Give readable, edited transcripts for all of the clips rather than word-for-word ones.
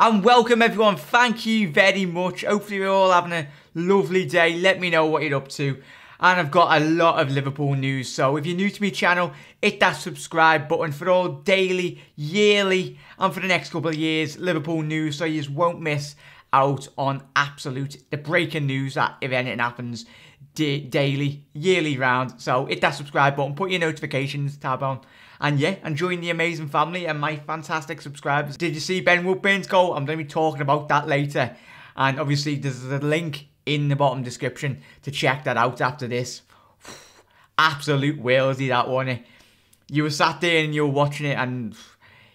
And welcome everyone, thank you very much. Hopefully you're all having a lovely day. Let me know what you're up to. And I've got a lot of Liverpool news, so if you're new to my channel, hit that subscribe button for all daily, yearly, and for the next couple of years, Liverpool news, so you just won't miss out on the breaking news that if anything happens daily, yearly round. So hit that subscribe button, put your notifications tab on, and yeah, and join the amazing family and my fantastic subscribers. Did you see Ben Woodburn's goal? I'm going to be talking about that later. And obviously there's a link in the bottom description to check that out after this. Absolute whalesy that one. You were sat there and you were watching it and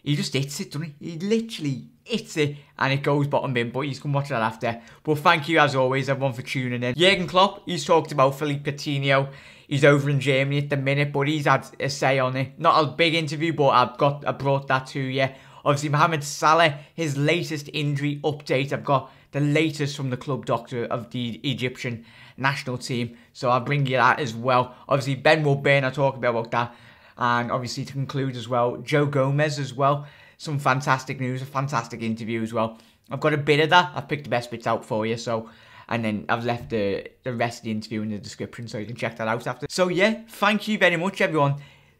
he just hits it, doesn't he? He literally hits it and it goes bottom bin, but you can watch that after. But thank you as always everyone for tuning in. Jurgen Klopp, he's talked about Philippe Coutinho. He's over in Germany at the minute, but he's had a say on it. Not a big interview, but I brought that to you. Obviously, Mohamed Salah, his latest injury update. I've got the latest from the club doctor of the Egyptian national team, so I'll bring you that as well. Obviously, Ben Woodburn, I'll talk about that. And obviously, to conclude as well, Gomes as well. Some fantastic news, a fantastic interview as well. I've got a bit of that. I've picked the best bits out for you, so... And then I've left the rest of the interview in the description so you can check that out after. So yeah, thank you very much everyone.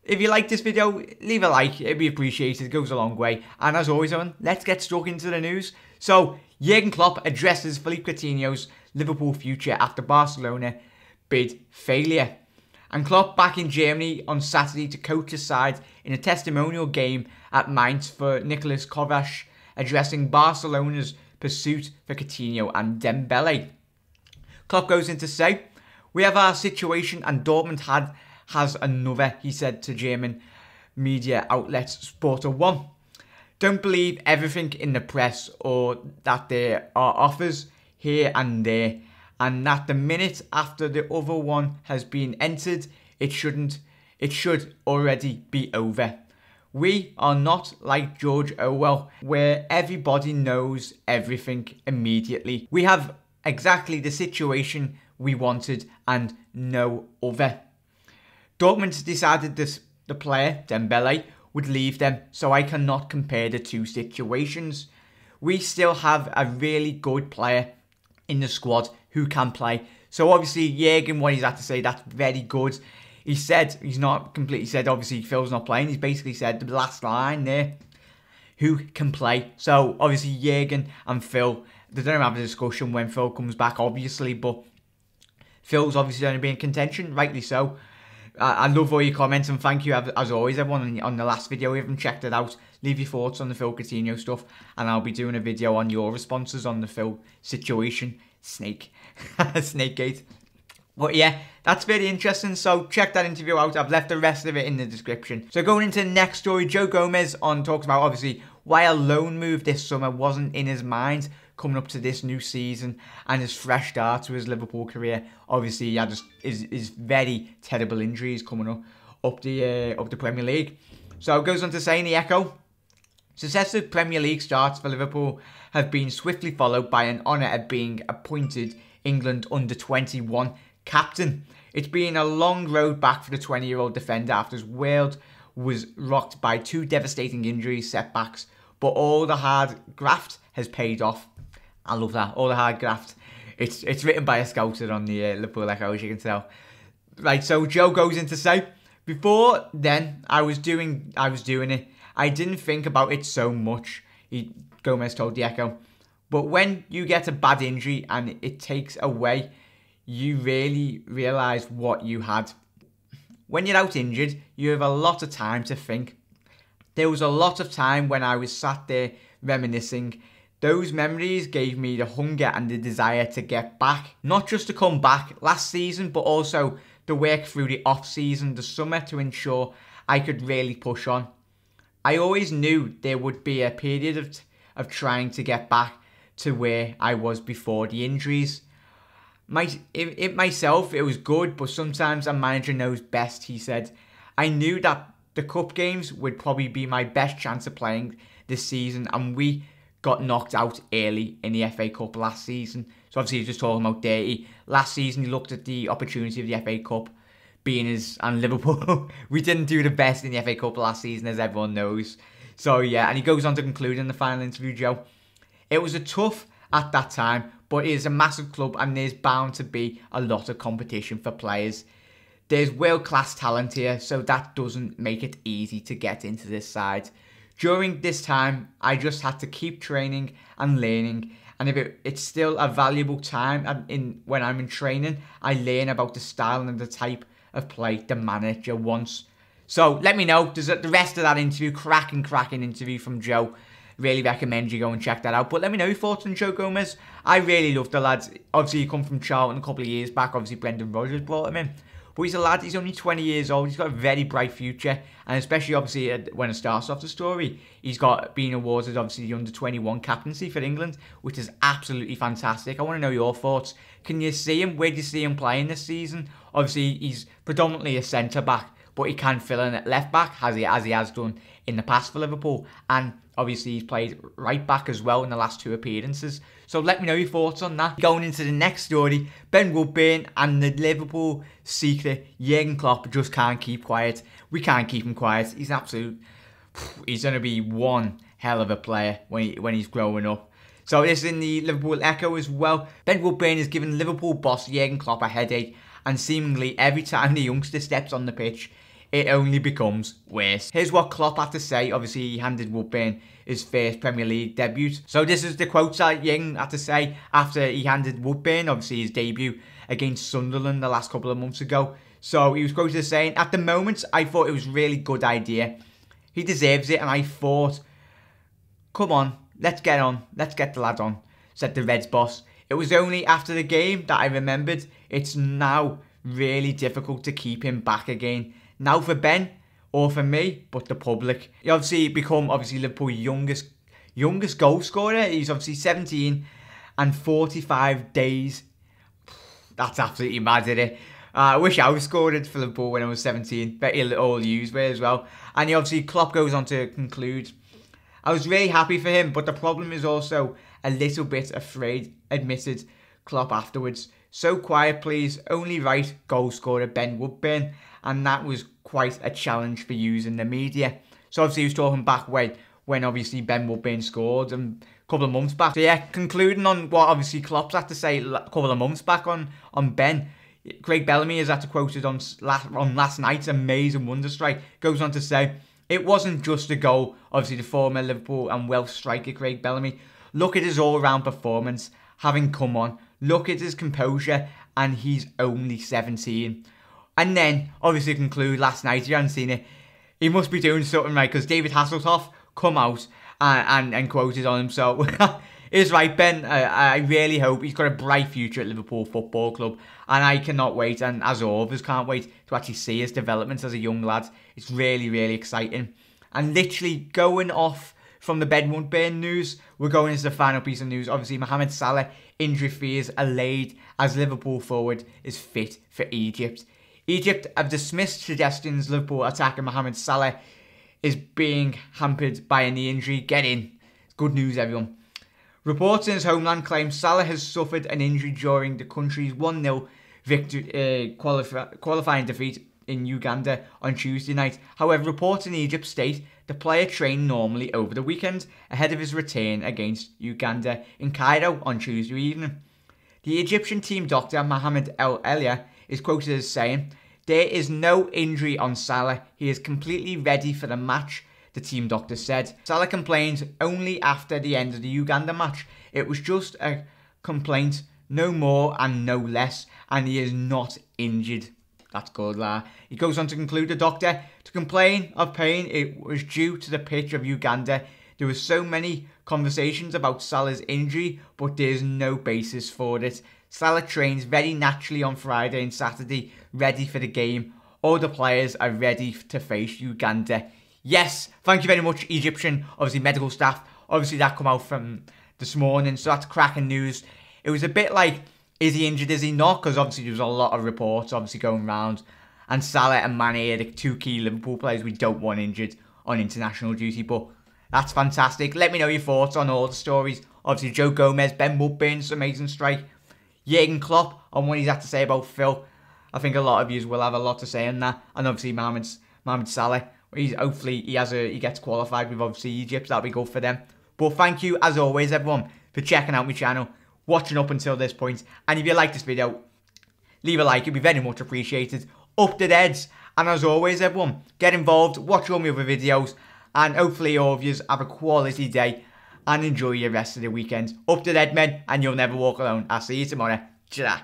If you like this video, leave a like, it'd be appreciated, it goes a long way. And as always everyone, let's get stuck into the news. So, Jurgen Klopp addresses Philippe Coutinho's Liverpool future after Barcelona bid failure. And Klopp back in Germany on Saturday to coach his side in a testimonial game at Mainz for Nicolas Kovac, addressing Barcelona's pursuit for Coutinho and Dembele. Klopp goes in to say, "We have our situation and Dortmund has another," he said to German media outlet Sport 1. "Don't believe everything in the press or that there are offers here and there, and that the minute after the other one has been entered, it should already be over. We are not like George Orwell, where everybody knows everything immediately. We have exactly the situation we wanted and no other. Dortmund decided the player, Dembele, would leave them, so I cannot compare the two situations. We still have a really good player in the squad who can play." So obviously, Jurgen, what he's had to say, that's very good. He said, he's not completely said, obviously Phil's not playing. He's basically said the last line there, who can play. So obviously Jurgen and Phil, they're going to have a discussion when Phil comes back, obviously. But Phil's obviously going to be in contention, rightly so. I love all your comments and thank you as always everyone on the last video. If you haven't checked it out, leave your thoughts on the Phil Coutinho stuff. And I'll be doing a video on your responses on the Phil situation. Snakegate. But yeah, that's very interesting, so check that interview out. I've left the rest of it in the description. So going into the next story, Gomes talks about obviously why a loan move this summer wasn't in his mind coming up to this new season and his fresh start to his Liverpool career. Obviously, he had his very terrible injuries coming up the Premier League. So it goes on to say in the Echo, "Successive Premier League starts for Liverpool have been swiftly followed by an honour of being appointed England under-21 captain. It's been a long road back for the 20-year-old defender after his world was rocked by two devastating injury setbacks, but all the hard graft has paid off." I love that, all the hard graft. It's written by a scouter on the Liverpool Echo, as you can tell. Right, so Joe goes in to say, "Before then, I was doing it. I didn't think about it so much," Gomes told the Echo. "But when you get a bad injury and it takes away, you really realise what you had. When you're out injured, you have a lot of time to think. There was a lot of time when I was sat there reminiscing. Those memories gave me the hunger and the desire to get back. Not just to come back last season, but also to work through the off-season, the summer, to ensure I could really push on. I always knew there would be a period of trying to get back to where I was before the injuries. Myself, it was good, but sometimes a manager knows best," he said. "I knew that the cup games would probably be my best chance of playing this season, and we got knocked out early in the FA Cup last season." So obviously he's just talking about Dirty. Last season he looked at the opportunity of the FA Cup being and Liverpool. We didn't do the best in the FA Cup last season, as everyone knows. So yeah, and he goes on to conclude in the final interview, Joe. It was a tough at that time, but it is a massive club and there's bound to be a lot of competition for players. There's world-class talent here, so that doesn't make it easy to get into this side. During this time, I just had to keep training and learning, and if it's still a valuable time when I'm in training, I learn about the style and the type of play the manager wants. So let me know. There's the rest of that interview, cracking interview from Joe. Really recommend you go and check that out. But let me know your thoughts on Joe Gomes. I really love the lads. Obviously, he come from Charlton a couple of years back. Obviously, Brendan Rodgers brought him in. But he's a lad, he's only 20 years old, he's got a very bright future, and especially obviously when it starts off the story, he's got been awarded obviously the under-21 captaincy for England, which is absolutely fantastic. I want to know your thoughts. Can you see him? Where do you see him playing this season? Obviously, he's predominantly a centre-back, but he can fill in at left-back, as he has done in the past for Liverpool, and obviously he's played right-back as well in the last 2 appearances. So let me know your thoughts on that. Going into the next story, Ben Woodburn and the Liverpool secret, Jurgen Klopp, just can't keep quiet. We can't keep him quiet. He's absolute... He's going to be one hell of a player when he's growing up. So this is in the Liverpool Echo as well. Ben Woodburn has given Liverpool boss Jurgen Klopp a headache, and seemingly every time the youngster steps on the pitch, it only becomes worse. Here's what Klopp had to say. Obviously, he handed Woodburn his first Premier League debut. So this is the quotes that Jurgen had to say after he handed Woodburn, obviously, his debut against Sunderland the last couple of months ago. So he was quoted as saying, "At the moment, I thought it was a really good idea. He deserves it, and I thought, come on, let's get on. Let's get the lad on," said the Reds boss. "It was only after the game that I remembered it's now really difficult to keep him back again. Now for Ben, or for me, but the public." He obviously become Liverpool's youngest goal scorer. He's obviously 17 and 45 days. That's absolutely mad, isn't it? I wish I was scoring for Liverpool when I was 17. Bet you all yous were as well. And he obviously, Klopp goes on to conclude, "I was really happy for him, but the problem is also a little bit afraid," admitted Klopp afterwards. "So quiet, please. Only right goal scorer Ben Woodburn." And that was quite a challenge for using the media. So obviously he was talking back when obviously Ben Woodburn scored a couple of months back. So yeah, concluding on what obviously Klopp's had to say a couple of months back on Ben. Craig Bellamy is had to quote it on last night's amazing wonder strike. Goes on to say, "It wasn't just a goal." Obviously the former Liverpool and Welsh striker Craig Bellamy. "Look at his all-round performance, having come on. Look at his composure, and he's only 17. And then, obviously conclude last night, if you hadn't seen it, he must be doing something right, because David Hasselhoff come out and quoted on him. So, it's right, Ben. I really hope he's got a bright future at Liverpool Football Club. And I cannot wait, and as all of us can't wait to actually see his development as a young lad. It's really, really exciting. And literally going off from the Ben Woodburn news, we're going into the final piece of news. Obviously, Mohamed Salah injury fears allayed as Liverpool forward is fit for Egypt. Egypt have dismissed suggestions Liverpool attacker Mohamed Salah is being hampered by a knee injury. Get in. Good news, everyone. Reports in his homeland claim Salah has suffered an injury during the country's 1-0 victory, qualifying defeat in Uganda on Tuesday night. However, reports in Egypt state the player trained normally over the weekend ahead of his return against Uganda in Cairo on Tuesday evening. The Egyptian team doctor Mohamed El Elia is quoted as saying, "There is no injury on Salah. He is completely ready for the match," the team doctor said. Salah complained only after the end of the Uganda match. "It was just a complaint, no more and no less, and he is not injured." That's good, lad. He goes on to conclude, the doctor, "To complain of pain, it was due to the pitch of Uganda. There were so many conversations about Salah's injury, but there's no basis for it. Salah trains very naturally on Friday and Saturday, ready for the game. All the players are ready to face Uganda." Yes, thank you very much, Egyptian, obviously medical staff. Obviously that come out from this morning, so that's cracking news. It was a bit like, is he injured, is he not? Because obviously there was a lot of reports obviously going around. And Salah and Mane are the two key Liverpool players we don't want injured on international duty. But that's fantastic. Let me know your thoughts on all the stories. Obviously Joe Gomes, Ben Woodburn's amazing strike. Jurgen Klopp on what he's had to say about Phil. I think a lot of you will have a lot to say on that. And obviously Mohamed Salah. Hopefully he gets qualified with obviously Egypt. That'll be good for them. But thank you, as always, everyone, for checking out my channel, watching up until this point. And if you like this video, leave a like, it'd be very much appreciated. Up the heads. And as always, everyone, get involved, watch all my other videos, and hopefully all of you have a quality day and enjoy your rest of the weekend. Up the head, men, and you'll never walk alone. I'll see you tomorrow. Ta-da.